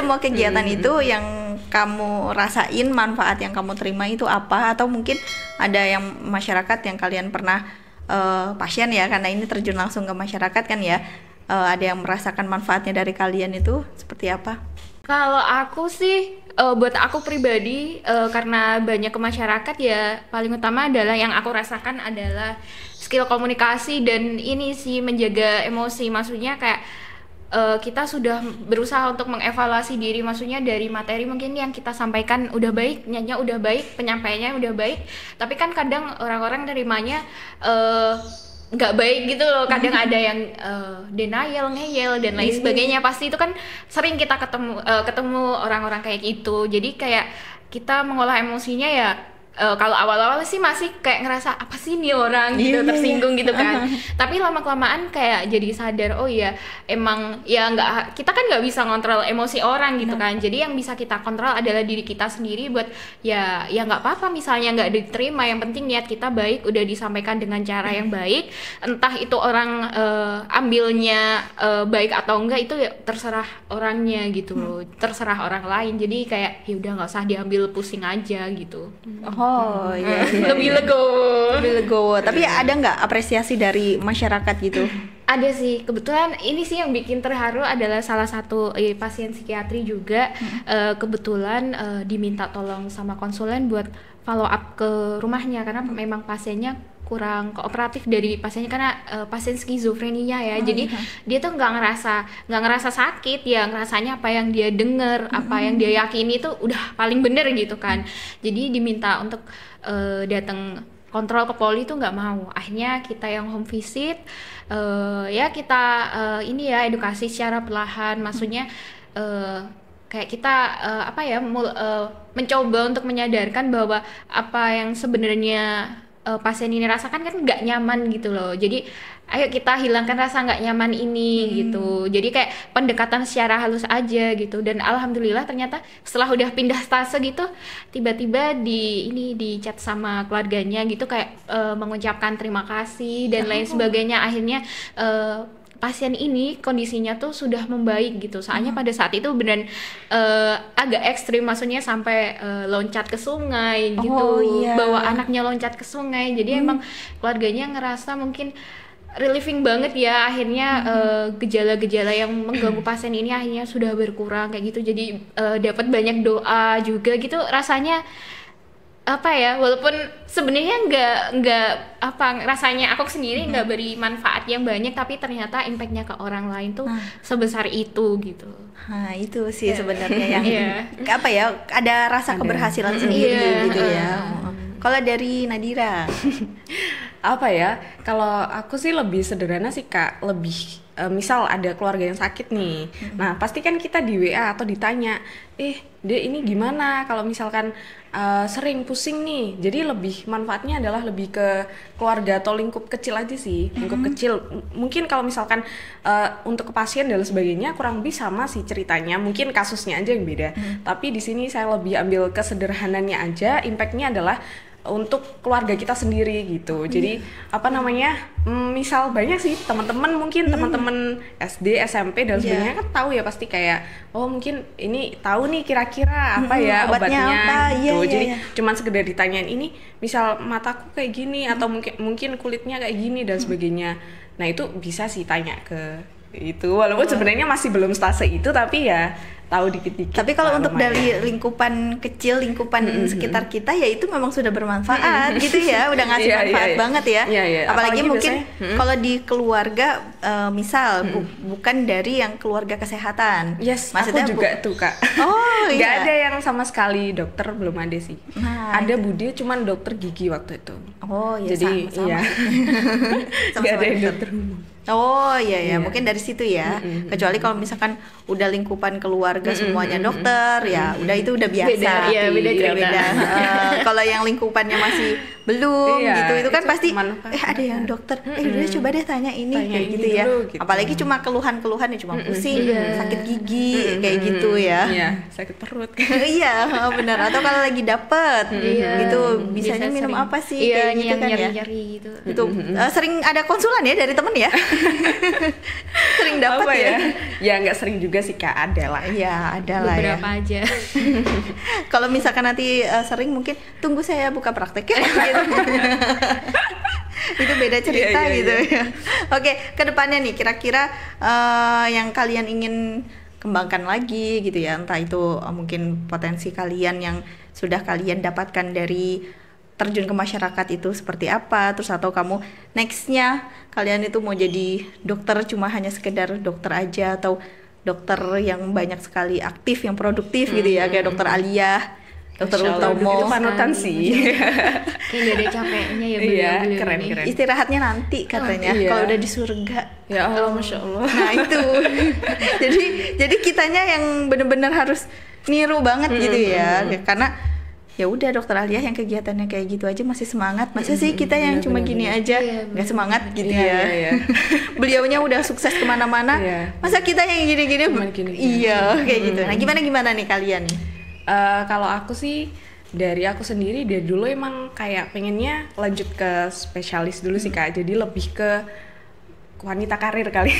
semua kegiatan itu yang kamu rasain, manfaat yang kamu terima itu apa? Atau mungkin ada yang masyarakat yang kalian pernah pasien ya, karena ini terjun langsung ke masyarakat kan ya, ada yang merasakan manfaatnya dari kalian itu seperti apa? Kalau aku sih, buat aku pribadi, karena banyak ke masyarakat ya, paling utama adalah yang aku rasakan adalah skill komunikasi dan ini sih menjaga emosi. Maksudnya kayak kita sudah berusaha untuk mengevaluasi diri, maksudnya dari materi mungkin yang kita sampaikan udah baik, nyanyinya udah baik, penyampaiannya udah baik, tapi kan kadang orang-orang nerimanya nggak baik gitu loh, kadang ada yang denial, ngeyel dan lain sebagainya. Pasti itu kan sering kita ketemu orang-orang kayak gitu. Jadi kayak kita mengolah emosinya ya, kalau awal-awal sih masih kayak ngerasa apa sih nih orang gitu, tersinggung gitu kan. Tapi lama-kelamaan kayak jadi sadar, oh ya emang ya nggak, kita kan nggak bisa ngontrol emosi orang gitu kan. Jadi yang bisa kita kontrol adalah diri kita sendiri, buat ya nggak apa-apa misalnya nggak diterima, yang penting niat kita baik, udah disampaikan dengan cara yang baik. Entah itu orang ambilnya baik atau enggak, itu ya terserah orangnya gitu loh, terserah orang lain. Jadi kayak ya udah nggak usah diambil pusing aja gitu. Oh iya, Lebih legowo. Tapi ada nggak apresiasi dari masyarakat gitu? Ada sih, kebetulan ini sih yang bikin terharu adalah salah satu pasien psikiatri juga. Kebetulan diminta tolong sama konsulen buat follow up ke rumahnya, karena memang pasiennya kurang kooperatif dari pasiennya, karena pasien skizofrenia ya. Jadi dia tuh nggak ngerasa sakit ya, ngerasanya apa yang dia dengar, apa yang dia yakini itu udah paling bener gitu kan. Jadi diminta untuk datang kontrol ke poli tuh nggak mau. Akhirnya kita yang home visit, ya kita ini ya edukasi secara perlahan, maksudnya kayak kita mencoba untuk menyadarkan bahwa apa yang sebenarnya pasien ini rasakan kan nggak nyaman gitu loh. Jadi ayo kita hilangkan rasa nggak nyaman ini gitu. Jadi kayak pendekatan secara halus aja gitu. Dan alhamdulillah ternyata setelah udah pindah stase gitu, tiba-tiba di chat sama keluarganya gitu, kayak mengucapkan terima kasih dan lain sebagainya. Akhirnya pasien ini kondisinya tuh sudah membaik gitu. Soalnya pada saat itu beneran agak ekstrim, maksudnya sampai loncat ke sungai gitu, bawa anaknya loncat ke sungai. Jadi emang keluarganya ngerasa mungkin relieving banget ya. Akhirnya gejala-gejala yang mengganggu pasien ini akhirnya sudah berkurang kayak gitu. Jadi dapat banyak doa juga gitu. Rasanya apa ya, walaupun sebenarnya nggak rasanya aku sendiri nggak beri manfaat yang banyak, tapi ternyata impactnya ke orang lain tuh sebesar itu gitu. Nah itu sih sebenarnya yang apa ya, ada rasa keberhasilan sendiri gitu ya. Kalau dari Nadira apa ya, kalau aku sih lebih sederhana sih Kak, lebih misal ada keluarga yang sakit nih, nah pasti kan kita di WA atau ditanya, Dek ini gimana kalau misalkan sering pusing nih. Jadi lebih manfaatnya adalah lebih ke keluarga atau lingkup kecil aja sih, lingkup kecil. Mungkin kalau misalkan untuk ke pasien dan sebagainya kurang lebih sama sih ceritanya, mungkin kasusnya aja yang beda. Tapi di sini saya lebih ambil kesederhananya aja, impactnya adalah untuk keluarga kita sendiri gitu. Jadi misal banyak sih teman-teman, mungkin teman-teman SD, SMP dan sebagainya kan tahu ya, pasti kayak mungkin ini tahu nih kira-kira apa ya obatnya apa, gitu. Jadi cuman sekedar ditanyain ini misal mataku kayak gini atau mungkin kulitnya kayak gini dan sebagainya. Nah itu bisa sih tanya ke itu, walaupun sebenarnya masih belum stase itu, tapi ya tahu dikit-dikit. Tapi kalau untuk dari lingkupan kecil, lingkupan sekitar kita ya itu memang sudah bermanfaat gitu ya, udah ngasih manfaat banget ya. Apalagi mungkin kalau di keluarga misal bukan dari yang keluarga kesehatan. Maksudnya aku juga tuh Kak. Nggak ada yang sama sekali dokter, belum ada sih. Ada Bude cuman dokter gigi waktu itu. Jadi sama. Nggak ada yang dokter umum. Mungkin dari situ ya. Kecuali kalau misalkan udah lingkupan keluarga semuanya dokter, ya udah itu udah biasa. Beda. Kalau yang lingkupannya masih belum gitu, itu kan pasti ada yang dokter. Udah coba deh tanya ini kayak gitu ya. Gitu. Apalagi cuma keluhan-keluhan ya, cuma pusing, sakit gigi kayak gitu ya. Sakit perut. Iya, benar. Atau kalau lagi dapet gitu, bisanya minum apa sih kayak gitu kan ya. Nyari gitu. Itu sering ada konsulan ya dari temen ya. Sering dapat ya? Ya nggak sering juga sih Kak, ada lah. Iya, ada lah ya. Beberapa aja. Kalau misalkan nanti sering mungkin tunggu saya buka praktek ya. Gitu. Itu beda cerita gitu ya. Oke, kedepannya nih kira-kira yang kalian ingin kembangkan lagi gitu ya, entah itu mungkin potensi kalian yang sudah kalian dapatkan dari terjun ke masyarakat itu seperti apa, terus atau kamu nextnya kalian itu mau jadi dokter cuma hanya sekedar dokter aja, atau dokter yang banyak sekali aktif, yang produktif gitu ya, kayak dokter Alia, dokter Utomo. Itu panutan sih. Kayak gak ada capeknya ya beliau. Iya, keren. Istirahatnya nanti katanya, kalau udah di surga. Ya Allah, Masya Allah. Nah itu, jadi kitanya yang benar-benar harus niru banget gitu ya, karena ya udah dokter Alia yang kegiatannya kayak gitu aja masih semangat, masa sih kita yang cuma gini aja nggak semangat gitu ya. Beliaunya udah sukses kemana-mana, masa kita yang gini-gini kayak gitu. Nah gimana nih kalian nih? Kalau aku sih, dari aku sendiri dari dulu emang kayak pengennya lanjut ke spesialis dulu sih Kak, jadi lebih ke wanita karir kali.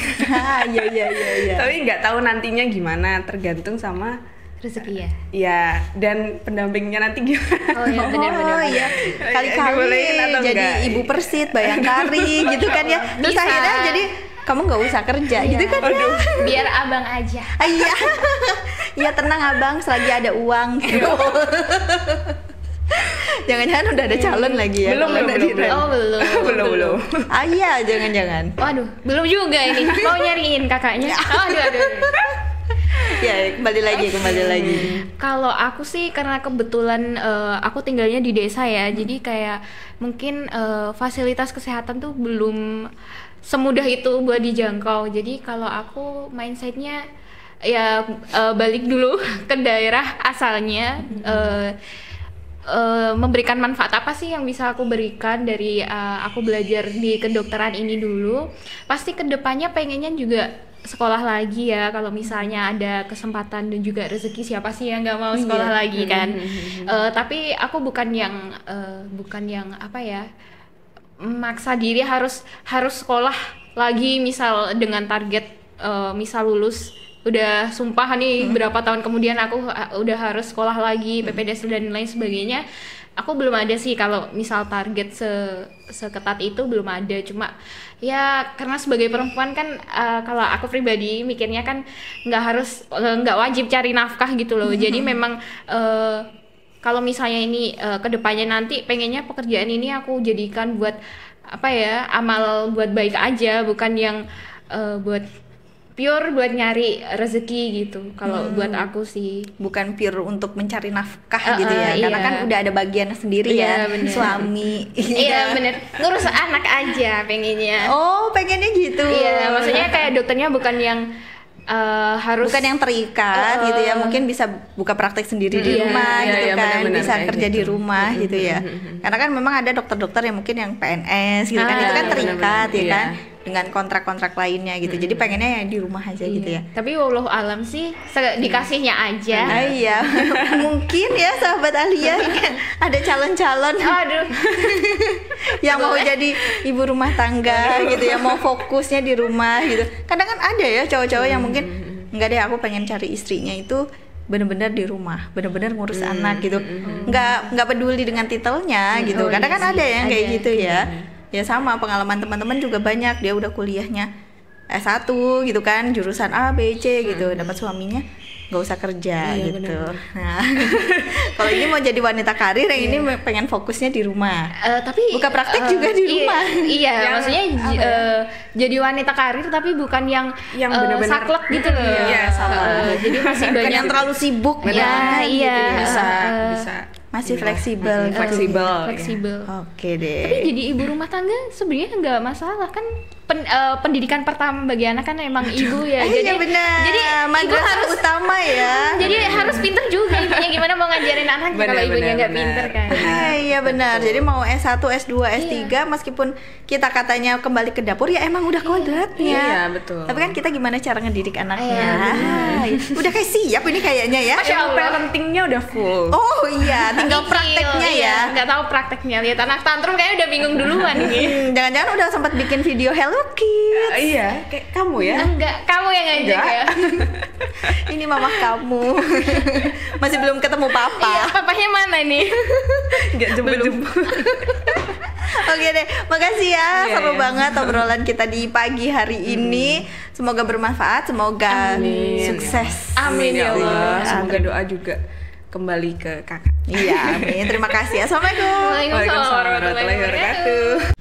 Iya. Tapi nggak tahu nantinya gimana, tergantung sama rezeki ya. Iya, dan pendampingnya nanti gimana? Oh iya, benar-benar. Iya. Kali-kali jadi ibu persit, bayangkari gitu kan ya. Terus akhirnya jadi kamu nggak usah kerja gitu kan ya. Biar abang aja. Iya. Iya tenang abang, selagi ada uang gitu. Jangan-jangan udah ada calon lagi ya? Belum. Oh belum. Ah iya, jangan-jangan. Waduh, belum juga ini. Mau nyariin kakaknya. Aduh. Ya kembali lagi. Kalau aku sih karena kebetulan aku tinggalnya di desa ya, jadi kayak mungkin fasilitas kesehatan tuh belum semudah itu buat dijangkau. Jadi kalau aku mindsetnya ya balik dulu ke daerah asalnya. Memberikan manfaat apa sih yang bisa aku berikan dari aku belajar di kedokteran ini dulu. Pasti kedepannya pengennya juga sekolah lagi ya, kalau misalnya ada kesempatan dan juga rezeki, siapa sih yang nggak mau sekolah lagi kan. Tapi aku bukan yang apa ya, maksa diri harus sekolah lagi, misal dengan target misal lulus udah sumpah nih berapa tahun kemudian aku udah harus sekolah lagi, PPDS dan lain sebagainya. Aku belum ada sih kalau misal target seketat itu, belum ada. Cuma ya karena sebagai perempuan kan kalau aku pribadi mikirnya kan nggak wajib cari nafkah gitu loh. Jadi memang kalau misalnya ini kedepannya nanti pengennya pekerjaan ini aku jadikan buat apa ya, amal buat baik aja, bukan yang buat pure buat nyari rezeki gitu. Kalau buat aku sih bukan pure untuk mencari nafkah gitu ya, karena kan udah ada bagian sendiri ya, bener. Suami. Iya bener, ngurus anak aja pengennya. Oh pengennya gitu. Iya, maksudnya kayak dokternya bukan yang bukan yang terikat gitu ya, mungkin bisa buka praktek sendiri di rumah gitu kan, bener-bener bisa kerja gitu di rumah gitu ya. Karena kan memang ada dokter-dokter yang mungkin yang PNS gitu kan, itu kan terikat ya kan dengan kontrak-kontrak lainnya gitu. Jadi pengennya yang di rumah aja gitu ya. Tapi wallahu alam sih dikasihnya aja. Iya. Mungkin ya sahabat Alia ada calon-calon yang mau jadi ibu rumah tangga gitu ya, mau fokusnya di rumah gitu. Kadang kan ada ya cowok-cowok yang mungkin enggak deh, aku pengen cari istrinya itu benar-benar di rumah, benar-benar ngurus anak gitu. Nggak peduli dengan titelnya gitu. Kadang kan ada yang kayak gitu ya. Ya sama, pengalaman teman-teman juga banyak, dia udah kuliahnya S1 gitu kan, jurusan A, B, C gitu, dapat suaminya nggak usah kerja gitu. Bener. Nah, kalau ini mau jadi wanita karir, yang ini pengen fokusnya di rumah. Tapi buka praktek juga di rumah. Iya, maksudnya jadi wanita karir tapi bukan yang benar-benar saklek gitu loh. Iya, sama. Jadi masih banyak bukan yang terlalu sibuk. Iya. Gitu, bisa. Masih fleksibel. Fleksibel. Oke deh. Tapi jadi ibu rumah tangga sebenarnya nggak masalah kan. Pendidikan pertama bagi anak kan emang ibu ya. Jadi benar. Jadi ibu harus utama ya. Jadi harus pintar juga ibunya, gimana mau ngajarin anak kalau ibunya nggak pintar kan. Iya benar. Jadi mau S1, S2, S3 meskipun kita katanya kembali ke dapur ya emang udah kodratnya. Iya betul. Tapi kan kita gimana cara ngedidik anaknya. Udah kayak siap ini kayaknya ya. Masya Allah. Parentingnya udah full. Oh iya, tinggal prakteknya ya. Nggak tahu prakteknya, lihat anak tantrum kayaknya udah bingung duluan gitu. Jangan-jangan udah sempat bikin video hello Hello Kids. Iya, kayak kamu ya. Enggak, kamu yang ngajak Enggak. ya. Ini mama kamu. Masih belum ketemu Iya, papa. papanya mana nih? Enggak jemput-jemput. Oke deh, makasih ya. Iya, Seru iya. banget obrolan kita di pagi hari ini. Semoga bermanfaat, semoga Amin. sukses. Amin ya Allah. Semoga doa juga kembali ke kakak. Iya, amin. Terima kasih. Assalamualaikum. Waalaikumsalam warahmatullahi wabarakatuh.